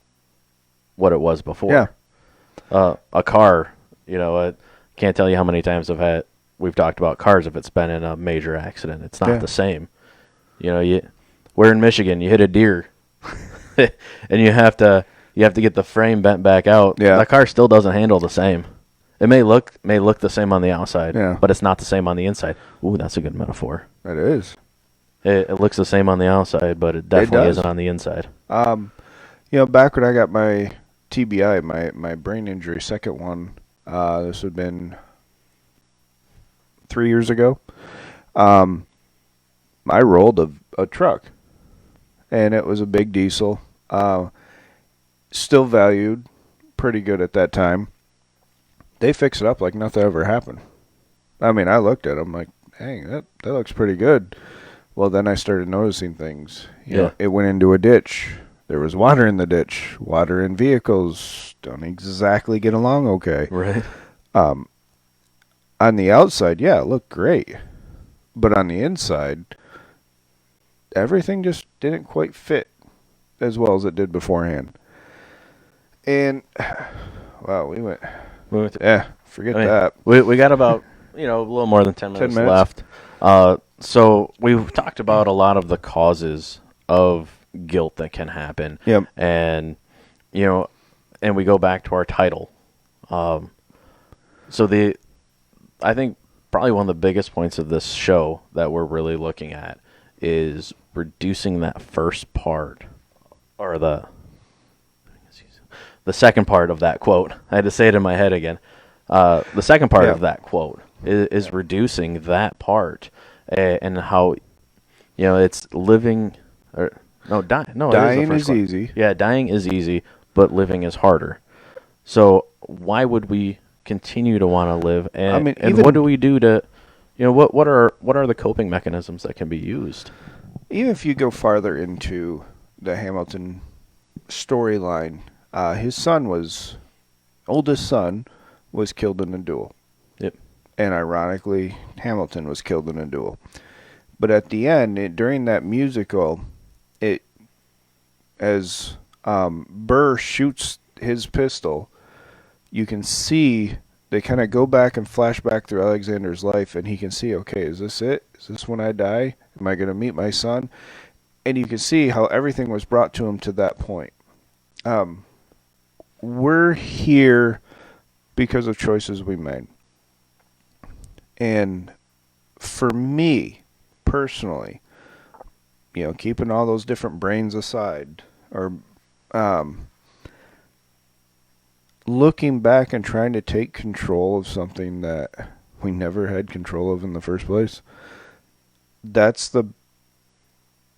what it was before. Yeah. A car, I can't tell you how many times we've talked about cars if it's been in a major accident. It's not the same. We're in Michigan. You hit a deer, and you have to get the frame bent back out. Yeah. The car still doesn't handle the same. It may look the same on the outside, but it's not the same on the inside. Ooh, that's a good metaphor. It is. It looks the same on the outside, but it definitely isn't on the inside. Back when I got my TBI, my brain injury, second one, this had been 3 years ago. I rolled a truck, and it was a big diesel. Still valued pretty good at that time. They fix it up like nothing ever happened. I mean, I looked at them like, dang, that looks pretty good. Well, then I started noticing things. It went into a ditch. There was water in the ditch. Water in vehicles don't exactly get along okay. Right. On the outside, yeah, it looked great. But on the inside, everything just didn't quite fit as well as it did beforehand. And, wow, we went... forget that. We got about, a little more than 10 minutes left. So we've talked about a lot of the causes of guilt that can happen. Yep. And, and we go back to our title. I think probably one of the biggest points of this show that we're really looking at is reducing that first part, or the second part of that quote. I had to say it in my head again. The second part of that quote is reducing that part, and how, it's living, Dying is easy. Yeah, dying is easy, but living is harder. So why would we continue to want to live? And, what do we do to, what are the coping mechanisms that can be used? Even if you go farther into the Hamilton storyline, his oldest son was killed in a duel. Yep. And ironically, Hamilton was killed in a duel. But at the end, during that musical, as Burr shoots his pistol, you can see they kind of go back and flash back through Alexander's life, and he can see, okay, is this it? Is this when I die? Am I going to meet my son? And you can see how everything was brought to him to that point. We're here because of choices we made. And for me, personally, keeping all those different brains aside, or looking back and trying to take control of something that we never had control of in the first place, that's the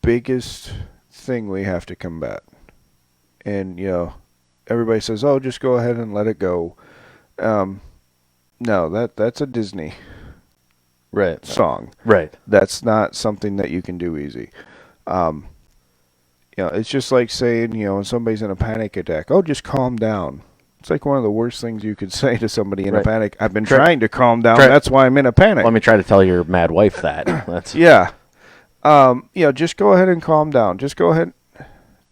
biggest thing we have to combat. And, everybody says, oh, just go ahead and let it go. No, that's a Disney song. Right. That's not something that you can do easy. It's just like saying, when somebody's in a panic attack, oh, just calm down. It's like one of the worst things you could say to somebody in a panic. I've been trying to calm down. That's why I'm in a panic. Let me try to tell your mad wife that. That's Yeah. Just go ahead and calm down. Just go ahead.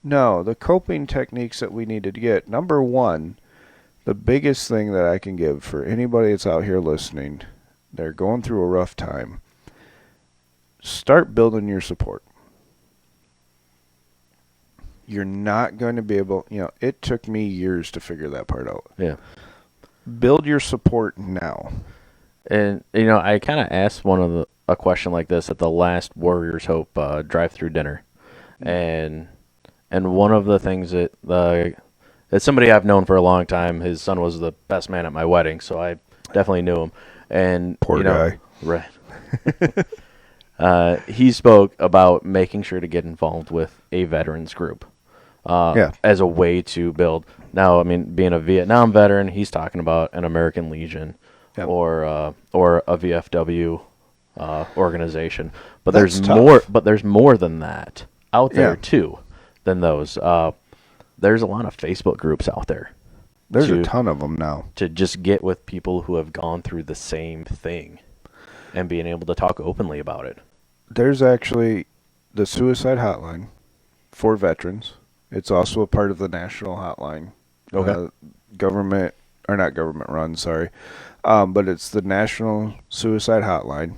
No, the coping techniques that we needed to get. Number one, the biggest thing that I can give for anybody that's out here listening, they're going through a rough time, start building your support. You're not going to be able, it took me years to figure that part out. Yeah. Build your support now. And, I kind of asked a question like this at the last Warriors Hope drive-through dinner. And one of the things that somebody I've known for a long time, his son was the best man at my wedding, so I definitely knew him. And Poor guy. Right. He spoke about making sure to get involved with a veterans group as a way to build. Now, I mean, being a Vietnam veteran, he's talking about an American Legion or a VFW organization. But That's there's tough. more. But there's more than that out there too. Than those. There's a lot of Facebook groups out there. There's a ton of them now. To just get with people who have gone through the same thing and being able to talk openly about it. There's actually the suicide hotline for veterans. It's also a part of the national hotline. Okay. Government, or not government run, sorry. But it's the national suicide hotline.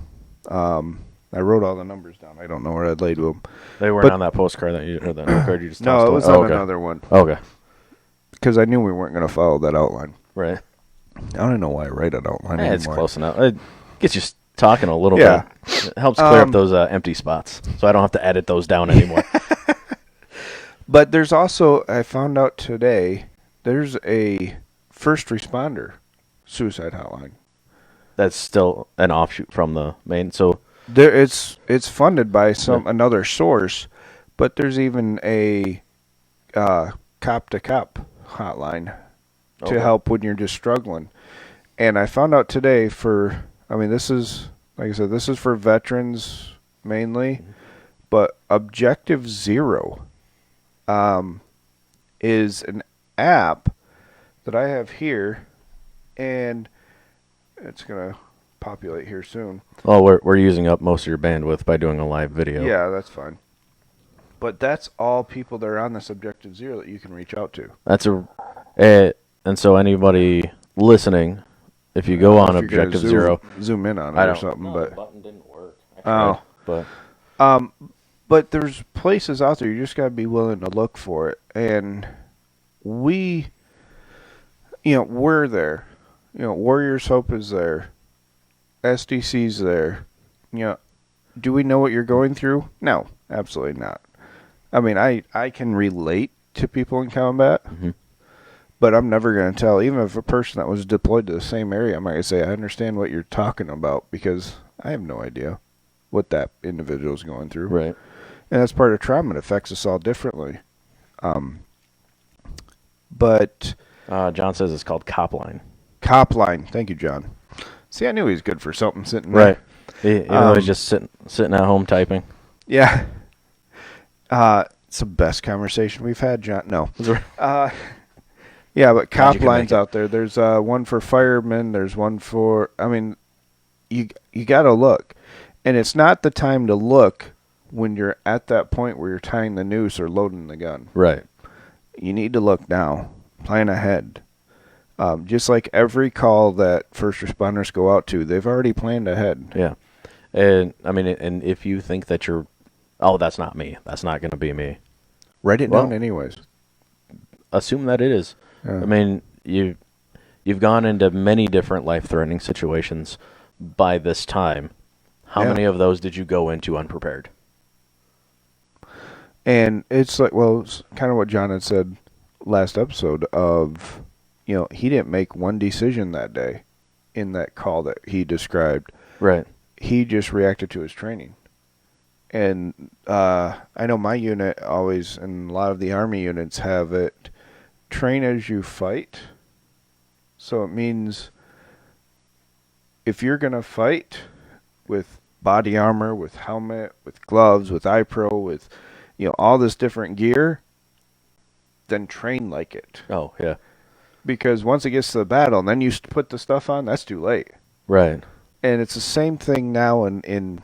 I wrote all the numbers down. I don't know where I'd laid them. They weren't on that postcard or the note card you just No, tossed it was away? on another one. Okay. Because I knew we weren't going to follow that outline. Right. I don't know why I write it outline anymore. It's close enough. It gets you talking a little Yeah. bit. It helps clear up those empty spots, so I don't have to edit those down anymore. But there's also, I found out today, there's a first responder suicide hotline. That's still an offshoot from the main. So It's funded by another source, but there's even a cop to cop hotline to help when you're just struggling. And I found out today this is, like I said, this is for veterans mainly, but Objective Zero is an app that I have here, and it's going to populate here soon. Oh, we're using up most of your bandwidth by doing a live video. Yeah, that's fine. But that's all people that are on this Objective Zero that you can reach out to. And so anybody listening, if you go on Objective Zero, zoom in on it or something. The But button didn't work. But but there's places out there you just gotta be willing to look for it, and we're there. Warriors Hope is there. SDC's there. Do we know what you're going through? No, absolutely not. I mean, I can relate to people in combat, but I'm never going to tell. Even if a person that was deployed to the same area, I'm not going to say, I understand what you're talking about, because I have no idea what that individual is going through. right. And that's part of trauma. It affects us all differently. But John says it's called Copline. Copline. Thank you, John. See, I knew he was good for something sitting there. Right. Even though he's just sitting at home typing. Yeah. It's the best conversation we've had, John. No. Yeah, but cop lines out there. There's one for firemen. There's one for, you got to look. And it's not the time to look when you're at that point where you're tying the noose or loading the gun. Right. You need to look now. Plan ahead. Just like every call that first responders go out to, they've already planned ahead. Yeah. And I mean, and if you think that oh, that's not me. That's not going to be me. Write it Well, down anyways. Assume that it is. Yeah. I mean, you've gone into many different life-threatening situations by this time. How Yeah. many of those did you go into unprepared? And it's like, well, it's kind of what John had said last episode of, he didn't make one decision that day in that call that he described. Right. He just reacted to his training. And I know my unit always, and a lot of the Army units have it, train as you fight. So it means if you're going to fight with body armor, with helmet, with gloves, with iPro, with all this different gear, then train like it. Oh, yeah. Because once it gets to the battle and then you put the stuff on, that's too late. Right. And it's the same thing now in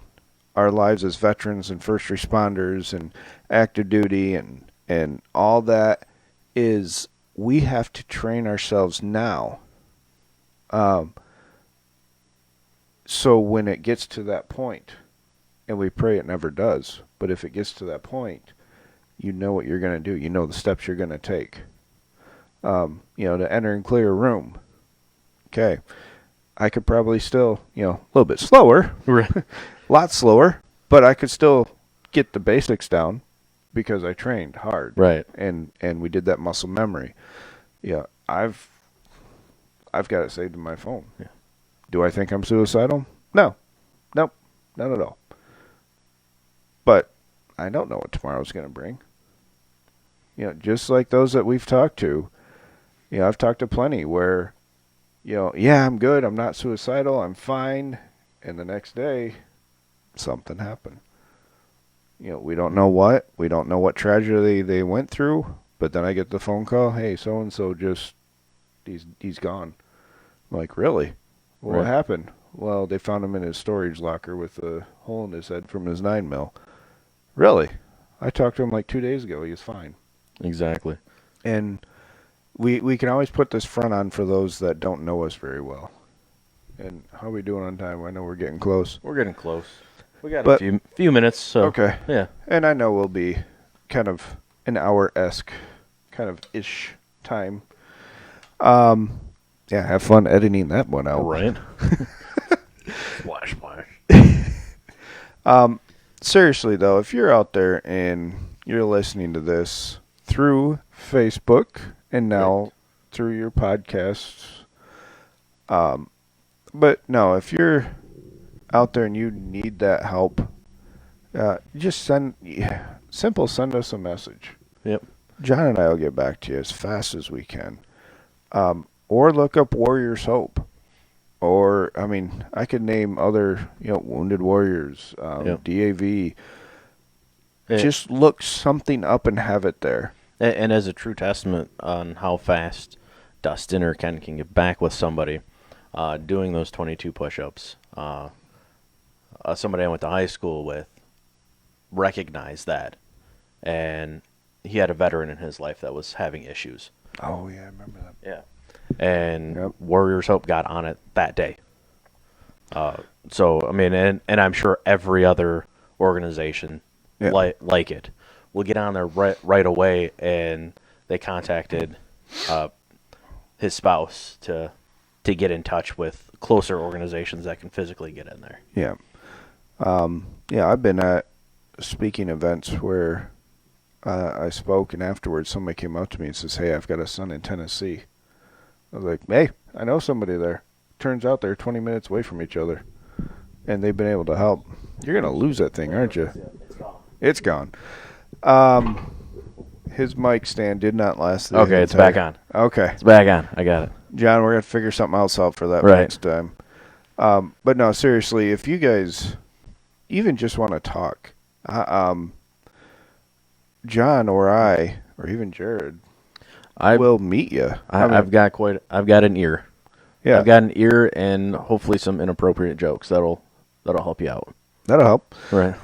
our lives as veterans and first responders and active duty and all that is we have to train ourselves now. So when it gets to that point, and we pray it never does, but if it gets to that point, you know what you're going to do. You know the steps you're going to take. To enter and clear a room. Okay. I could probably still, a little bit slower. Right. A lot slower, but I could still get the basics down because I trained hard. Right. And we did that muscle memory. Yeah, I've got it saved in my phone. Yeah. Do I think I'm suicidal? No. Nope. Not at all. But I don't know what tomorrow's going to bring. Just like those that we've talked to, I've talked to plenty where, yeah, I'm good. I'm not suicidal. I'm fine. And the next day, something happened. We don't know what. We don't know what tragedy they went through. But then I get the phone call, hey, so-and-so just, he's gone. I'm like, really? Well, what happened? Well, they found him in his storage locker with a hole in his head from his 9mm. Really? I talked to him like 2 days ago. He was fine. Exactly. And we can always put this front on for those that don't know us very well. And how are we doing on time? I know we're getting close. We're getting close. We got a few minutes. So okay. Yeah. And I know we'll be kind of an hour-esque kind of ish time. Yeah, have fun editing that one out. Right. Splash. Seriously, though, if you're out there and you're listening to this through Facebook and now through your podcasts, but no, if you're out there and you need that help, just send us a message. Yep. John and I will get back to you as fast as we can. Or look up Warriors Hope. Or, I mean, I could name other, Wounded Warriors, DAV. Just look something up and have it there. And as a true testament on how fast Dustin or Ken can get back with somebody, doing those 22 push-ups, somebody I went to high school with recognized that. And he had a veteran in his life that was having issues. Oh, yeah, I remember that. Yeah. And Warriors Hope got on it that day. So, I mean, and I'm sure every other organization like it will get on there right away, and they contacted his spouse to get in touch with closer organizations that can physically get in there. Yeah. I've been at speaking events where I spoke, and afterwards somebody came up to me and says, hey, I've got a son in Tennessee. I was like, hey, I know somebody there. Turns out they're 20 minutes away from each other, and they've been able to help. You're going to lose that thing, aren't you? It's gone. His mic stand did not last. Okay, it's back on. Okay. It's back on. I got it. John, we're going to figure something else out for that next time. But no, seriously, if you guys even just want to talk, John or I, or even Jared, I will meet you. I've got an ear. Yeah. I've got an ear and hopefully some inappropriate jokes that'll help you out. That'll help. Right.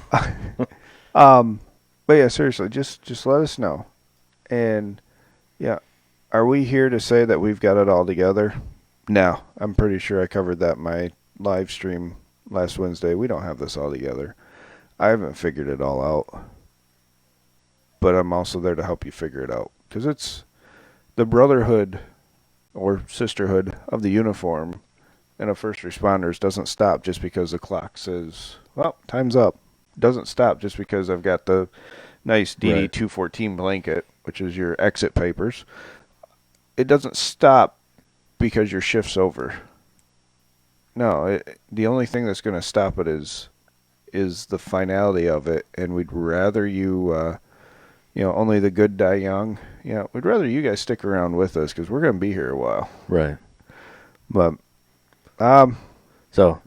But yeah, seriously, just let us know. And yeah, Are we here to say that we've got it all together? No, I'm pretty sure I covered that in my live stream last Wednesday. We don't have this all together. I haven't figured it all out. But I'm also there to help you figure it out. Because it's the brotherhood or sisterhood of the uniform and of first responders doesn't stop just because the clock says, well, time's up. Doesn't stop just because I've got the nice DD-214 blanket, which is your exit papers. It doesn't stop because your shift's over. No, the only thing that's going to stop it is the finality of it, and we'd rather you, only the good die young. Yeah, we'd rather you guys stick around with us because we're going to be here a while. Right. But, so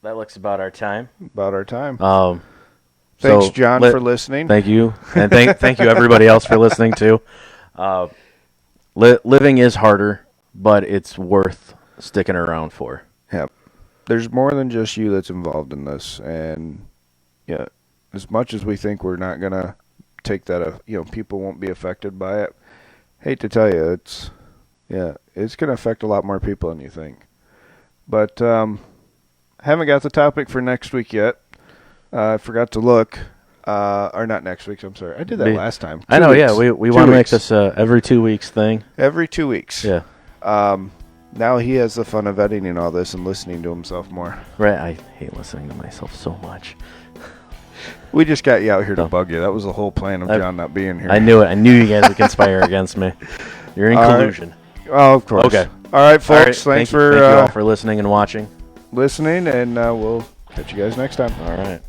that looks about our time. About our time. Thanks, John, for listening. Thank you, and thank you everybody else for listening too. Living is harder, but it's worth sticking around for. Yeah. There's more than just you that's involved in this, and yeah, as much as we think we're not gonna take that, people won't be affected by it. Hate to tell you, it's gonna affect a lot more people than you think. But haven't got the topic for next week yet. I forgot to look. Or not next week, I'm sorry. I did that last time. I know, yeah. We want to make this every 2 weeks thing. Every 2 weeks. Yeah. Now he has the fun of editing all this and listening to himself more. Right. I hate listening to myself so much. We just got you out here to bug you. That was the whole plan of John not being here. I knew it. I knew you guys would conspire against me. You're in collusion. Oh, of course. Okay. All right, folks. Thank you all for listening and watching. And we'll catch you guys next time. All right.